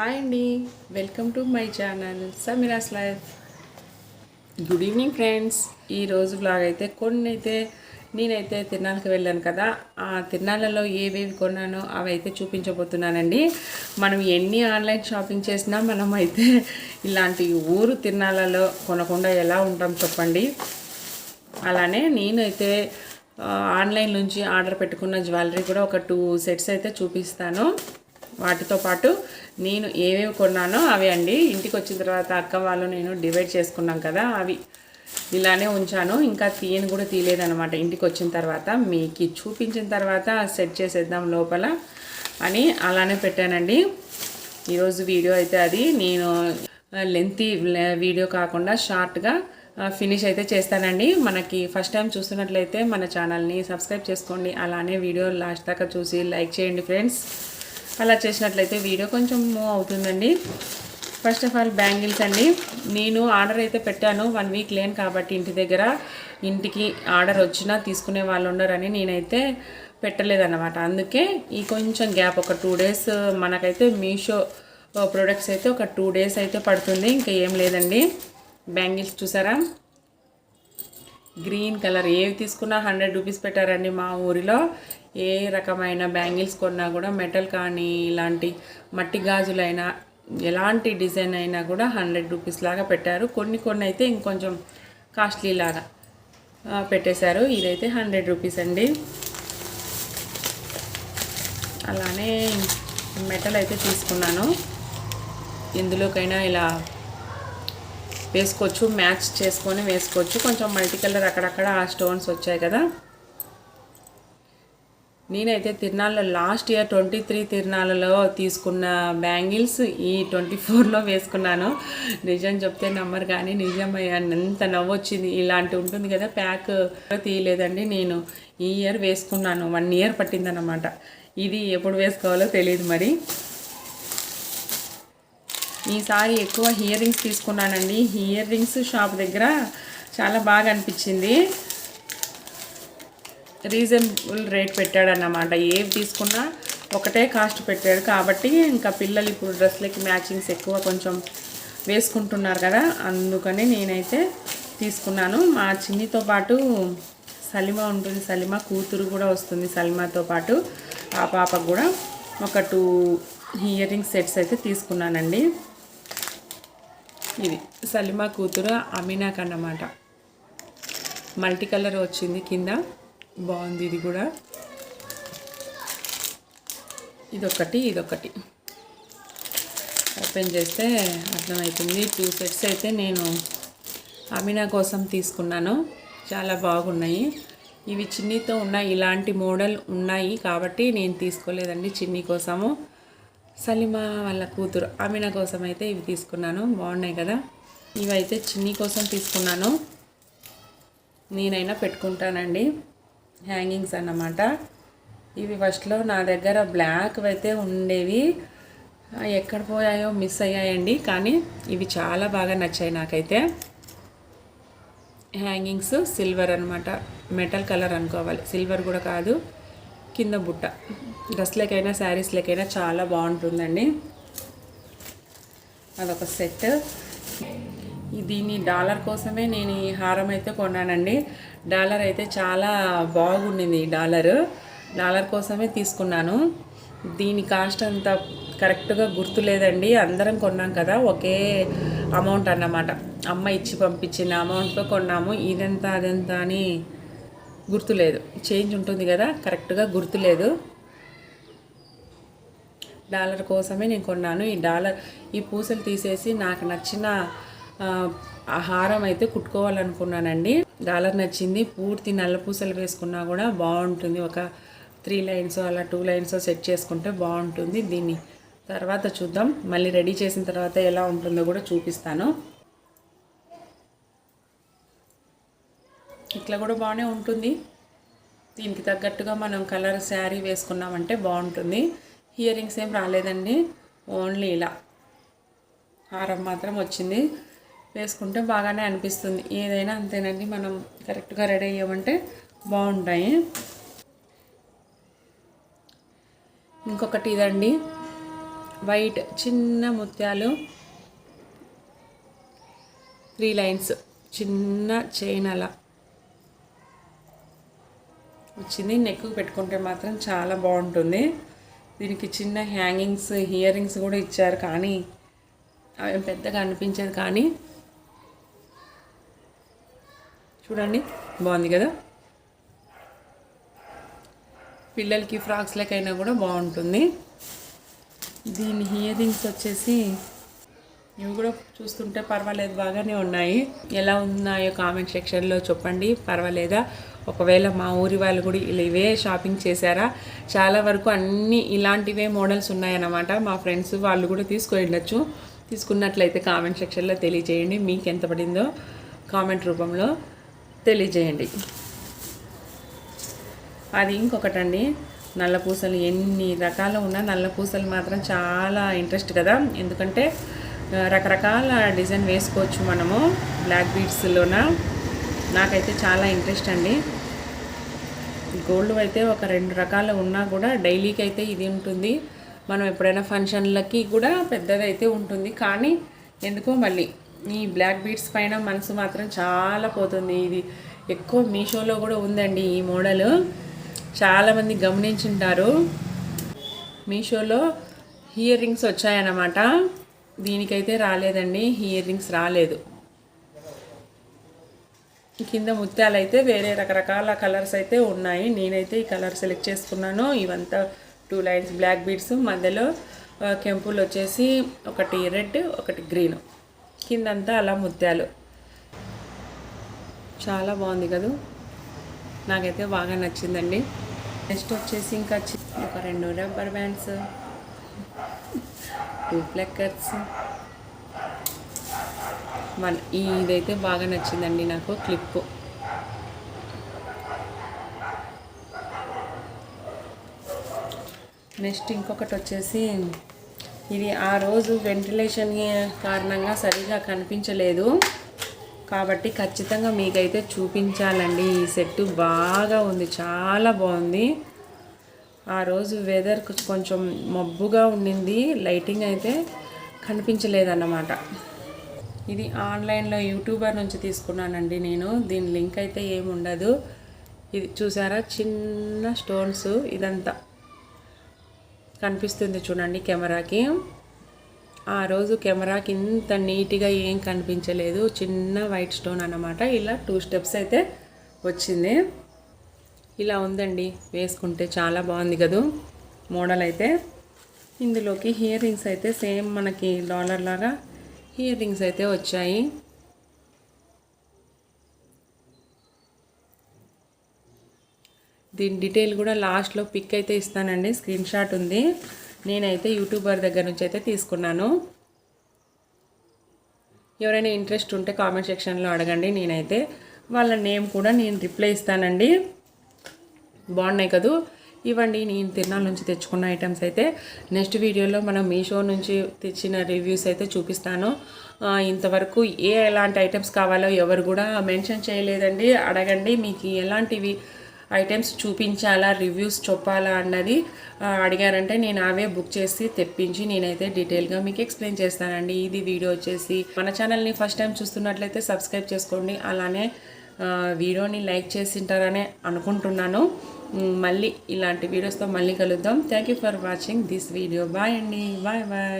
Hi అండి, welcome to my channel Sameera's life. Good evening friends. ఈరోజు blog అయితే నేనైతే తిరునాళ్ళకి వెళ్ళాను కదా, ఆ తిరునాళ్ళలో ఏవేవి కొన్నానో అవి అయితే చూపించబోతున్నానండి. మనం ఎన్ని ఆన్లైన్ షాపింగ్ చేసినా మనం అయితే ఇలాంటి ఊరు తిరునాళ్ళలో కొనకుండా ఎలా ఉంటాం చెప్పండి. అలానే నేనైతే ఆన్లైన్ నుంచి ఆర్డర్ పెట్టుకున్న జ్యువెలరీ కూడా ఒక 2 సెట్స్ అయితే చూపిస్తాను. వాటితో పాటు నేను ఏవేవి కొన్నానో అవి అండి. ఇంటికి వచ్చిన తర్వాత అక్క వాళ్ళు నేను డివైడ్ చేసుకున్నాం కదా, అవి ఇలానే ఉంచాను. ఇంకా కూడా తీయలేదనమాట. ఇంటికి వచ్చిన తర్వాత మీకు చూపించిన తర్వాత సెట్ చేసేద్దాం లోపల అని అలానే పెట్టానండి. ఈరోజు వీడియో అయితే అది నేను లెంతీ వీడియో కాకుండా షార్ట్గా ఫినిష్ అయితే చేస్తానండి. మనకి ఫస్ట్ టైం చూస్తున్నట్లయితే మన ఛానల్ని సబ్స్క్రైబ్ చేసుకోండి. అలానే వీడియో లాస్ట్ దాకా చూసి లైక్ చేయండి ఫ్రెండ్స్. అలా చేసినట్లయితే వీడియో కొంచెం మూవ్ అవుతుందండి. ఫస్ట్ ఆఫ్ ఆల్ బ్యాంగిల్స్ అండి. నేను ఆర్డర్ అయితే పెట్టాను, 1 వీక్ లేను కాబట్టి ఇంటికి ఆర్డర్ వచ్చినా తీసుకునే వాళ్ళు ఉండరని నేనైతే పెట్టలేదన్నమాట. అందుకే ఈ కొంచెం గ్యాప్ ఒక 2 డేస్ మనకైతే మీషో ప్రొడక్ట్స్ అయితే ఒక 2 డేస్ అయితే పడుతుంది. ఇంకా ఏం లేదండి. బ్యాంగిల్స్ చూసారా, గ్రీన్ కలర్ ఏవి తీసుకున్నా 100 రూపీస్ పెట్టారండి. మా ఊరిలో ఏ రకమైన బ్యాంగిల్స్ కొన్నా కూడా మెటల్ కానీ ఇలాంటి మట్టి గాజులైనా ఎలాంటి డిజైన్ అయినా కూడా 100 రూపీస్ లాగా పెట్టారు. కొన్ని అయితే ఇంకొంచెం కాస్ట్లీ లాగా పెట్టేశారు. ఇదైతే 100 రూపీస్ అండి. అలానే మెటల్ అయితే తీసుకున్నాను. ఎందులోకైనా ఇలా వేసుకోవచ్చు, మ్యాచ్ చేసుకొని వేసుకోవచ్చు. కొంచెం మల్టీ కలర్ అక్కడక్కడ ఆ స్టోన్స్ వచ్చాయి కదా. నేనైతే తిరునాళ్ళలో లాస్ట్ ఇయర్ 23 తిరునాళ్ళలో తీసుకున్న బ్యాంగిల్స్ ఈ 24లో వేసుకున్నాను. నిజం చెప్తే నమ్మరు కానీ నిజమయ్యాను. ఎంత నవ్వొచ్చింది. ఇలాంటి ఉంటుంది కదా, ప్యాక్ తీయలేదండి. నేను ఈ ఇయర్ వేసుకున్నాను. 1 ఇయర్ పట్టిందన్నమాట. ఇది ఎప్పుడు వేసుకోవాలో తెలియదు మరి. ఈసారి ఎక్కువ ఇయర్ రింగ్స్ తీసుకున్నానండి. ఇయర్ రింగ్స్ షాప్ దగ్గర చాలా బాగా అనిపించింది. రీజనబుల్ రేట్ పెట్టాడన్నమాట. ఏవి తీసుకున్నా ఒకటే కాస్ట్ పెట్టాడు కాబట్టి ఇంకా పిల్లలు ఇప్పుడు డ్రెస్లకి మ్యాచింగ్స్ ఎక్కువ కొంచెం వేసుకుంటున్నారు కదా, అందుకని నేనైతే తీసుకున్నాను. మా చిన్నితో పాటు సలిమా ఉంటుంది, సలిమా కూతురు కూడా వస్తుంది. సలిమాతో పాటు ఆ పాపకు కూడా ఒక 2 ఇయర్ రింగ్ సెట్స్ అయితే తీసుకున్నానండి. ఇది సలిమా కూతురు అమీనాక్ అన్నమాట. మల్టీ కలర్ వచ్చింది కింద, బాగుంది. ఇది కూడా ఇదొకటి ఓపెన్ చేస్తే అర్థమవుతుంది. 2 సెట్స్ అయితే నేను అమీనా కోసం తీసుకున్నాను. చాలా బాగున్నాయి. ఇవి చిన్నీతో ఉన్నాయి, ఇలాంటి మోడల్ ఉన్నాయి కాబట్టి నేను తీసుకోలేదండి. చిన్ని కోసము, సలిమా వాళ్ళ కూతురు అమీనా కోసం అయితే ఇవి తీసుకున్నాను. బాగున్నాయి కదా. ఇవైతే చిన్ని కోసం తీసుకున్నాను. నేనైనా పెట్టుకుంటానండి, హ్యాంగింగ్స్ అన్నమాట. ఇవి ఫస్ట్లో నా దగ్గర బ్లాక్ అయితే ఉండేవి, ఎక్కడ పోయాయో మిస్ అయ్యాయండి. కానీ ఇవి చాలా బాగా నచ్చాయి నాకైతే. హ్యాంగింగ్స్ సిల్వర్ అన్నమాట, మెటల్ కలర్ అనుకోవాలి, సిల్వర్ కూడా కాదు. కింద బుట్ట డ్రెస్లకైనా శారీస్లకైనా చాలా బాగుంటుందండి. అదొక సెట్. దీన్ని డాలర్ కోసమే నేను ఈ హారం అయితే కొన్నానండి. డాలర్ అయితే చాలా బాగుండింది. డాలర్ కోసమే తీసుకున్నాను. దీని కాస్ట్ అంత కరెక్ట్గా గుర్తులేదండి. అందరం కొన్నాం కదా, ఒకే అమౌంట్ అన్నమాట. అమ్మ ఇచ్చి పంపించిన అమౌంట్తో కొన్నాము. ఇదెంత అదెంత అని గుర్తులేదు. చేంజ్ ఉంటుంది కదా, కరెక్ట్గా గుర్తులేదు. డాలర్ కోసమే నేను కొన్నాను. ఈ పూసలు తీసేసి నాకు నచ్చిన హారం అయితే కుట్టుకోవాలనుకున్నానండి. డాలర్ నచ్చింది. పూర్తి నల్ల పూసలు వేసుకున్నా కూడా బాగుంటుంది. ఒక 3 లైన్స్ అలా 2 లైన్స్ సెట్ చేసుకుంటే బాగుంటుంది. దీన్ని తర్వాత చూద్దాం. మళ్ళీ రెడీ చేసిన తర్వాత ఎలా ఉంటుందో కూడా చూపిస్తాను. ఇట్లా కూడా బాగానే ఉంటుంది. దీనికి తగ్గట్టుగా మనం కలర్ శారీ వేసుకున్నామంటే బాగుంటుంది. ఇయర్ రింగ్స్ ఏం రాలేదండి, ఓన్లీ ఇలా హారం మాత్రం వచ్చింది. వేసుకుంటే బాగానే అనిపిస్తుంది. ఏదైనా అంతేనండి, మనం కరెక్ట్గా రెడీ అయ్యామంటే బాగుంటాయి. ఇంకొకటి ఇదండి, వైట్ చిన్న ముత్యాలు 3 లైన్స్ చిన్న చైన్ అలా వచ్చింది. నెక్ పెట్టుకుంటే మాత్రం చాలా బాగుంటుంది. దీనికి చిన్న హ్యాంగింగ్స్ ఇయర్ రింగ్స్ కూడా ఇచ్చారు, కానీ అవి పెద్దగా అనిపించేది. కానీ చూడండి బాగుంది కదా, పిల్లలకి ఫ్రాక్స్ లెక్కైనా కూడా బాగుంటుంది. దీని ఇయర్ రింగ్స్ వచ్చేసి ఇవి కూడా చూస్తుంటే పర్వాలేదు, బాగానే ఉన్నాయి. ఎలా ఉన్నాయో కామెంట్ సెక్షన్లో చెప్పండి, పర్వాలేదా? ఒకవేళ మా ఊరి వాళ్ళు కూడా ఇవే షాపింగ్ చేశారా? చాలా వరకు అన్నీ ఇలాంటివే మోడల్స్ ఉన్నాయన్నమాట. మా ఫ్రెండ్స్ వాళ్ళు కూడా తీసుకువెళ్ళచ్చు. తీసుకున్నట్లయితే కామెంట్ సెక్షన్లో తెలియజేయండి. మీకు ఎంత పడిందో కామెంట్ రూపంలో తెలియజేయండి. అది ఇంకొకటండి, నల్ల పూసలు. ఎన్ని రకాలు ఉన్నా నల్ల పూసలు మాత్రం చాలా ఇంట్రెస్ట్ కదా, ఎందుకంటే రకరకాల డిజైన్ వేసుకోవచ్చు మనము బ్లాక్ బీడ్స్లోన. నాకైతే చాలా ఇంట్రెస్ట్ అండి. గోల్డ్ అయితే ఒక 2 రకాలు ఉన్నా కూడా డైలీకి అయితే ఇది ఉంటుంది. మనం ఎప్పుడైనా ఫంక్షన్లకి కూడా పెద్దదైతే ఉంటుంది, కానీ ఎందుకో మళ్ళీ ఈ బ్లాక్ బీడ్స్ పైన మనసు మాత్రం చాలా పోతుంది. ఇది ఎక్కువ మీషోలో కూడా ఉందండి ఈ మోడల్, చాలామంది గమనించుంటారు. మీషోలో ఇయర్ రింగ్స్ వచ్చాయన్నమాట, దీనికైతే రాలేదండి, ఇయర్ రింగ్స్ రాలేదు. కింద ముత్యాలు అయితే వేరే రకరకాల కలర్స్ అయితే ఉన్నాయి. నేనైతే ఈ కలర్ సెలెక్ట్ చేసుకున్నాను. ఇవంతా 2 లైన్స్ బ్లాక్ బీడ్స్, మధ్యలో కెంపులు వచ్చేసి ఒకటి రెడ్ ఒకటి గ్రీన్, కిందంతా అలా ముత్యాలు. చాలా బాగుంది కదా, నాకైతే బాగా నచ్చిందండి. నెక్స్ట్ వచ్చేసి ఇంకా ఒక 2 రబ్బర్ బ్యాండ్స్, 2 ప్లక్కర్స్. ఇదైతే బాగా నచ్చిందండి నాకు, క్లిప్. నెక్స్ట్ ఇంకొకటి వచ్చేసి ఇది ఆ రోజు వెంటిలేషన్ కారణంగా సరిగా కనిపించలేదు, కాబట్టి ఖచ్చితంగా మీకైతే చూపించాలండి. ఈ సెట్ బాగా ఉంది, చాలా బాగుంది. ఆ రోజు వెదర్ కొంచెం మబ్బుగా ఉండింది, లైటింగ్ అయితే కనిపించలేదన్నమాట. ఇది ఆన్లైన్లో యూట్యూబర్ నుంచి తీసుకున్నానండి నేను. దీని లింక్ అయితే ఏమి ఉండదు. ఇది చూసారా, చిన్న స్టోన్స్ ఇదంతా కనిపిస్తుంది చూడండి కెమెరాకి. ఆ రోజు కెమెరాకి ఇంత నీట్గా ఏం కనిపించలేదు, చిన్న వైట్ స్టోన్ అన్నమాట. ఇలా 2 స్టెప్స్ అయితే వచ్చింది. ఇలా ఉందండి, వేసుకుంటే చాలా బాగుంది కదా మోడల్ అయితే. ఇందులోకి ఇయర్ రింగ్స్ అయితే సేమ్ మనకి డాలర్ లాగా ఇయర్ రింగ్స్ అయితే వచ్చాయి. దీని డీటెయిల్ కూడా లాస్ట్లో పిక్ అయితే ఇస్తానండి, స్క్రీన్ షాట్ ఉంది. నేనైతే యూట్యూబర్ దగ్గర నుంచి అయితే తీసుకున్నాను. ఎవరైనా ఇంట్రెస్ట్ ఉంటే కామెంట్ సెక్షన్లో అడగండి, నేనైతే వాళ్ళ నేమ్ కూడా నేను రిప్లై ఇస్తానండి. బాగున్నాయి కదా, ఇవ్వండి నేను తిరునాళ్ళ నుంచి తెచ్చుకున్న ఐటమ్స్ అయితే. నెక్స్ట్ వీడియోలో మనం మీషో నుంచి తెచ్చిన రివ్యూస్ అయితే చూపిస్తాను. ఇంతవరకు ఎలాంటి ఐటమ్స్ కావాలో ఎవరు కూడా మెన్షన్ చేయలేదండి. అడగండి, మీకు ఎలాంటివి ఐటమ్స్ చూపించాలా, రివ్యూస్ చెప్పాలా అన్నది అడిగారంటే నేను అవే బుక్ చేసి తెప్పించి నేనైతే డీటెయిల్గా మీకు ఎక్స్ప్లెయిన్ చేస్తానండి. ఇది వీడియో వచ్చేసి మన ఛానల్ని ఫస్ట్ టైం చూస్తున్నట్లయితే సబ్స్క్రైబ్ చేసుకోండి, అలానే వీడియోని లైక్ చేసింటారని అనుకుంటున్నాను. మళ్ళీ ఇలాంటి వీడియోస్తో మళ్ళీ కలుద్దాం. Thank you for watching this video. Bye అండి, బాయ్ బాయ్.